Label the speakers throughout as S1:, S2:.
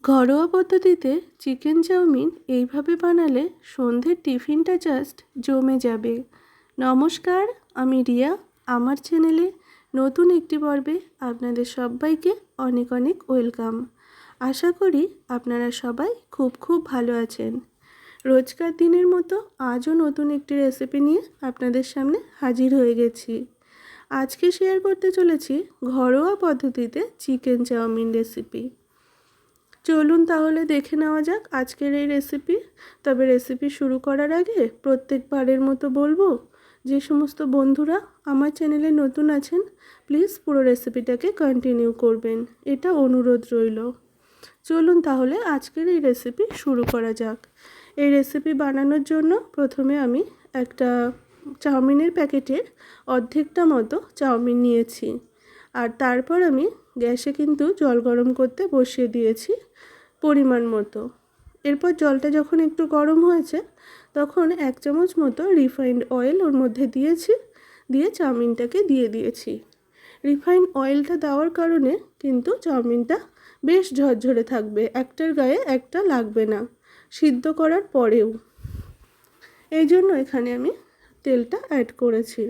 S1: ঘরোয়া পদ্ধতিতে chicken chowmein এইভাবে বানালে সন্ধ্যের টিফিনটা জাস্ট জমে যাবে। নমস্কার, আমি রিয়া। আমার চ্যানেলে নতুন একটি পর্বে আপনাদের সবাইকে অনেক অনেক ওয়েলকাম। আশা করি আপনারা সবাই খুব ভালো আছেন। রোজকার দিনের মতো আজও নতুন একটি রেসিপি নিয়ে আপনাদের সামনে হাজির হয়ে গেছি। আজকে শেয়ার করতে চলেছি ঘরোয়া পদ্ধতিতে চিকেন চাউমিন রেসিপি। চলুন তাহলে দেখে নেওয়া যাক আজকের এই রেসিপি। তবে রেসিপি শুরু করার আগে প্রত্যেকবারের মতো বলবো, যে সমস্ত বন্ধুরা আমার চ্যানেলে নতুন আছেন প্লিজ পুরো রেসিপিটাকে কন্টিনিউ করবেন, এটা অনুরোধ রইল। চলুন তাহলে আজকের এই রেসিপি শুরু করা যাক। এই রেসিপি বানানোর জন্য প্রথমে আমি একটা চাউমিনের প্যাকেটের অর্ধেকটা মতো চাউমিন নিয়েছি, আর তারপর আমি গ্যাসে কিন্তু জল গরম করতে বসিয়ে দিয়েছি পরিমাণ মতো। এরপর জলটা যখন একটু গরম হয়েছে তখন 1 চামচ মতো রিফাইন্ড অয়েল ওর মধ্যে দিয়েছি, দিয়ে চাউমিনটাকে দিয়ে দিয়েছি। রিফাইন্ড অয়েলটা দেওয়ার কারণে কিন্তু চাউমিনটা বেশ ঝরঝরে থাকবে, একটার গায়ে একটা লাগবে না সিদ্ধ করার পরেও। এই জন্য এখানে আমি তেলটা অ্যাড করেছি।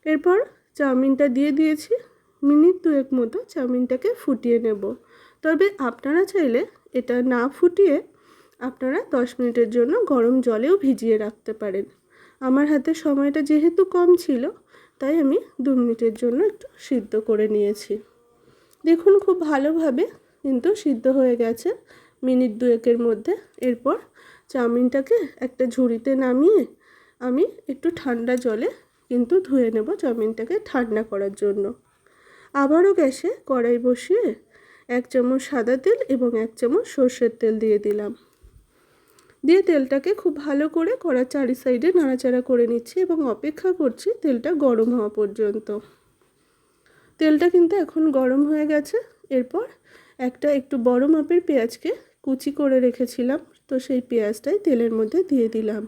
S1: এরপর চাউমিনটা দিয়ে দিয়েছি। মিনিট 2 মতো চাউমিনটাকে ফুটিয়ে নেব। তবে আপনারা চাইলে এটা না ফুটিয়ে আপনারা 10 মিনিটের জন্য গরম জলেও ভিজিয়ে রাখতে পারেন। আমার হাতে সময়টা যেহেতু কম ছিল তাই আমি 2 মিনিটের জন্য একটু সিদ্ধ করে নিয়েছি। দেখুন খুব ভালোভাবে কিন্তু সিদ্ধ হয়ে গেছে মিনিট 2 মধ্যে। এরপর চাউমিনটাকে একটা ঝুড়িতে নামিয়ে আমি একটু ঠান্ডা জলে কিন্তু ধুয়ে নেব চাউমিনটাকে ঠান্ডা করার জন্য। আবারও গ্যাসে কড়াই বসিয়ে 1 চামচ সাদা তেল এবং 1 চামচ সর্ষের তেল দিয়ে দিলাম। দিয়ে তেলটাকে খুব ভালো করে কড়ার চারি সাইডে নাড়াচাড়া করে নিচ্ছি এবং অপেক্ষা করছি তেলটা গরম হওয়া পর্যন্ত। তেলটা কিন্তু এখন গরম হয়ে গেছে। এরপর একটা একটু বড় মাপের পেঁয়াজকে কুচি করে রেখেছিলাম, তো সেই পেঁয়াজটাই তেলের মধ্যে দিয়ে দিলাম।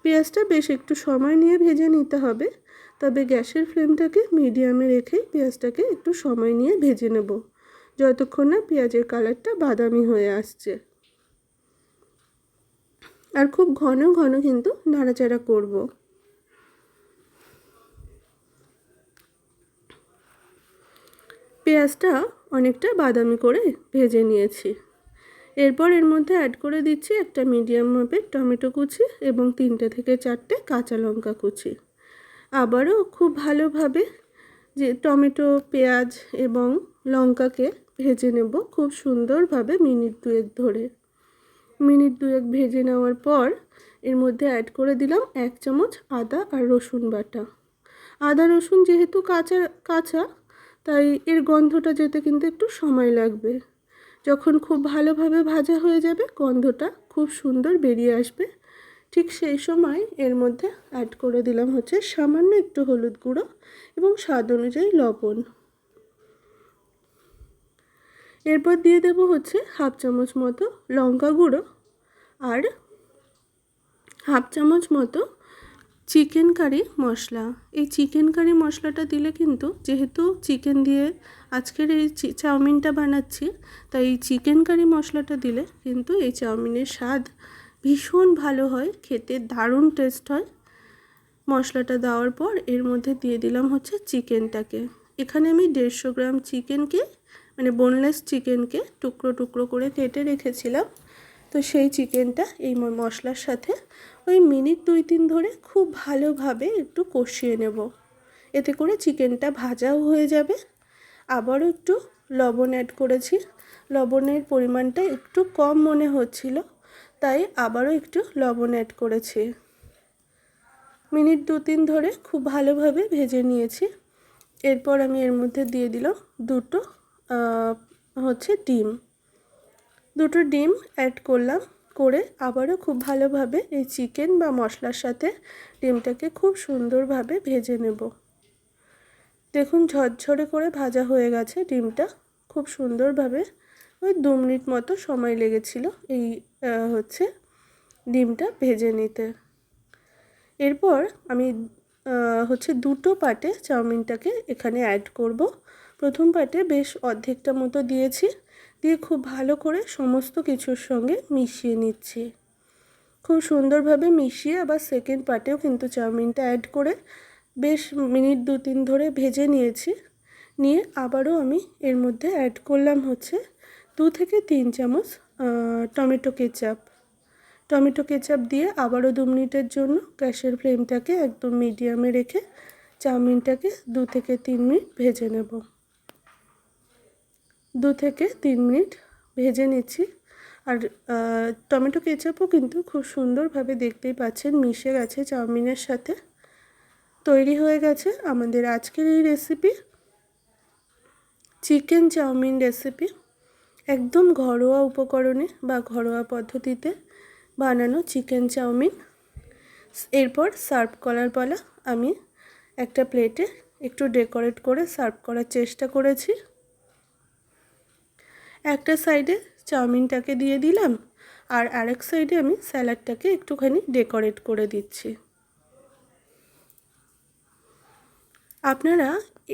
S1: পেঁয়াজটা বেশ একটু সময় নিয়ে ভেজে নিতে হবে, তবে গ্যাসের ফ্লেমটাকে মিডিয়ামে রেখেই পেঁয়াজটাকে একটু সময় নিয়ে ভেজে নেব, যতক্ষণ না পেঁয়াজের কালারটা বাদামি হয়ে আসছে। আর খুব ঘন ঘন কিন্তু নাড়াচাড়া করব। পেঁয়াজটা অনেকটা বাদামি করে ভেজে নিয়েছি। এরপর এর মধ্যে অ্যাড করে দিচ্ছি একটা মিডিয়াম মাপের টমেটো কুচি এবং 3টে থেকে 4টে কাঁচা লঙ্কা কুচি। আবারও খুব ভালোভাবে যে টমেটো, পেঁয়াজ এবং লঙ্কাকে ভেজে নেব খুব সুন্দরভাবে মিনিট 2 ধরে। মিনিট 2 ভেজে নেওয়ার পর এর মধ্যে অ্যাড করে দিলাম 1 চামচ আদা আর রসুন বাটা। আদা রসুন যেহেতু কাঁচা কাঁচা তাই এর গন্ধটা যেতে কিন্তু একটু সময় লাগবে। যখন খুব ভালোভাবে ভাজা হয়ে যাবে গন্ধটা খুব সুন্দর বেরিয়ে আসবে, ঠিক সেই সময় এর মধ্যে অ্যাড করে দিলাম হচ্ছে সামান্য একটু হলুদ গুঁড়ো এবং স্বাদ অনুযায়ী লবণ। এরপর দিয়ে দেব হচ্ছে 1/2 চামচ মতো লঙ্কা গুঁড়ো আর 1/2 চামচ মতো চিকেন কারি মশলা। এই চিকেন কারি মশলাটা দিলে কিন্তু, যেহেতু চিকেন দিয়ে আজকের এই চাউমিনটা বানাচ্ছি, তাই এই চিকেন কারি মশলাটা দিলে কিন্তু এই চাউমিনের স্বাদ ভীষণ ভালো হয়, খেতে দারুণ টেস্ট হয়। মশলাটা দেওয়ার পর এর মধ্যে দিয়ে দিলাম হচ্ছে চিকেনটাকে। এখানে আমি 150 গ্রাম চিকেনকে মানে বোনলেস চিকেনকে টুকরো টুকরো করে কেটে রেখেছিলাম। তো সেই চিকেনটা এই মশলার সাথে ওই মিনিট 2-3 ধরে খুব ভালোভাবে একটু কষিয়ে নেব। এতে করে চিকেনটা ভাজাও হয়ে যাবে। আবারও একটু লবণ অ্যাড করেছি। লবণের পরিমাণটা একটু কম মনে হচ্ছিল, তাই আবারও একটু লবণ অ্যাড করেছি। মিনিট 2-3 ধরে খুব ভালোভাবে ভেজে নিয়েছি। এরপর আমি এর মধ্যে দিয়ে দিলাম 2টো হচ্ছে ডিম। 2টো ডিম অ্যাড করলাম, করে আবারও খুব ভালোভাবে এই চিকেন বা মশলার সাথে ডিমটাকে খুব সুন্দরভাবে ভেজে নেব। দেখুন ঝরঝরে করে ভাজা হয়ে গেছে ডিমটা খুব সুন্দরভাবে। ওই 2 মিনিট মতো সময় লেগেছিল এই হচ্ছে ডিমটা ভেজে নিতে। এরপর আমি হচ্ছে 2টো পার্টে চাউমিনটাকে এখানে অ্যাড করব। প্রথম পার্টে বেশ অর্ধেকটা মতো দিয়েছি, দিয়ে খুব ভালো করে সমস্ত কিছুর সঙ্গে মিশিয়ে নিচ্ছি। খুব সুন্দরভাবে মিশিয়ে আবার সেকেন্ড পার্টেও কিন্তু চাউমিনটা অ্যাড করে বেশ মিনিট 2-3 ধরে ভেজে নিয়েছি। নিয়ে আবারও আমি এর মধ্যে অ্যাড করলাম হচ্ছে 2 থেকে 3 চামচ টমেটো কেচাপ দিয়ে আবারও 2 মিনিটের জন্য গ্যাসের ফ্লেমটাকে একদম মিডিয়ামে রেখে চাউমিনটাকে 2 থেকে 3 মিনিট ভেজে নেব। 2 থেকে 3 মিনিট ভেজে নিচ্ছি। আর টমেটো কেচাপও কিন্তু খুব সুন্দরভাবে দেখতেই পাচ্ছেন মিশে গেছে চাউমিনের সাথে। তৈরি হয়ে গেছে আমাদের আজকের এই রেসিপি, চিকেন চাউমিন রেসিপি। একদম ঘরোয়া উপকরণে বা ঘরোয়া পদ্ধতিতে বানানো চিকেন চাউমিন। এরপর সার্ভ করার পালা। আমি একটা প্লেটে একটু ডেকোরেট করে সার্ভ করার চেষ্টা করেছি। একটা সাইডে চাউমিনটাকে দিয়ে দিলাম, আর আরেক সাইডে আমি স্যালাডটাকে একটুখানি ডেকোরেট করে দিচ্ছি। আপনারা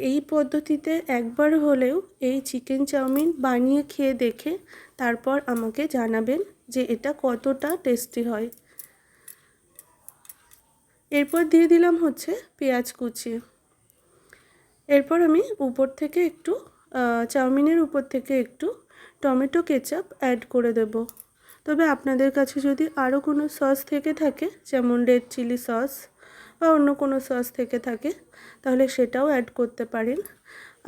S1: এই পদ্ধতিতে একবার হলেও এই চিকেন চাউমিন বানিয়ে খেয়ে দেখে তারপর আমাকে জানাবেন যে এটা কতটা টেস্টি হয়। এরপর দিয়ে দিলাম হচ্ছে পেঁয়াজ কুচি। এরপর আমি উপর থেকে একটু চাউমিনের উপর থেকে একটু টমেটো কেচাপ অ্যাড করে দেব। তবে আপনাদের কাছে যদি আরও কোনো সস থেকে থাকে, যেমন রেড চিলি সস বা অন্য কোনো সস থেকে থাকে, তাহলে সেটাও অ্যাড করতে পারেন।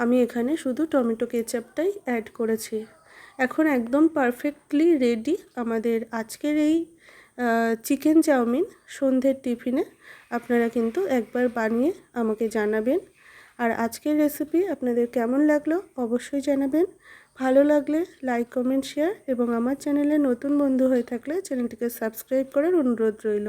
S1: আমি এখানে শুধু টমেটো কেচাপটাই অ্যাড করেছি। এখন একদম পারফেক্টলি রেডি আমাদের আজকের এই চিকেন চাউমিন সন্ধ্যের টিফিনে। আপনারা কিন্তু একবার বানিয়ে আমাকে জানাবেন। আর আজকের রেসিপি আপনাদের কেমন লাগলো অবশ্যই জানাবেন। ভালো লাগলে লাইক, কমেন্ট, শেয়ার এবং আমার চ্যানেলে নতুন বন্ধু হয়ে থাকলে চ্যানেলটিকে সাবস্ক্রাইব করার অনুরোধ রইল।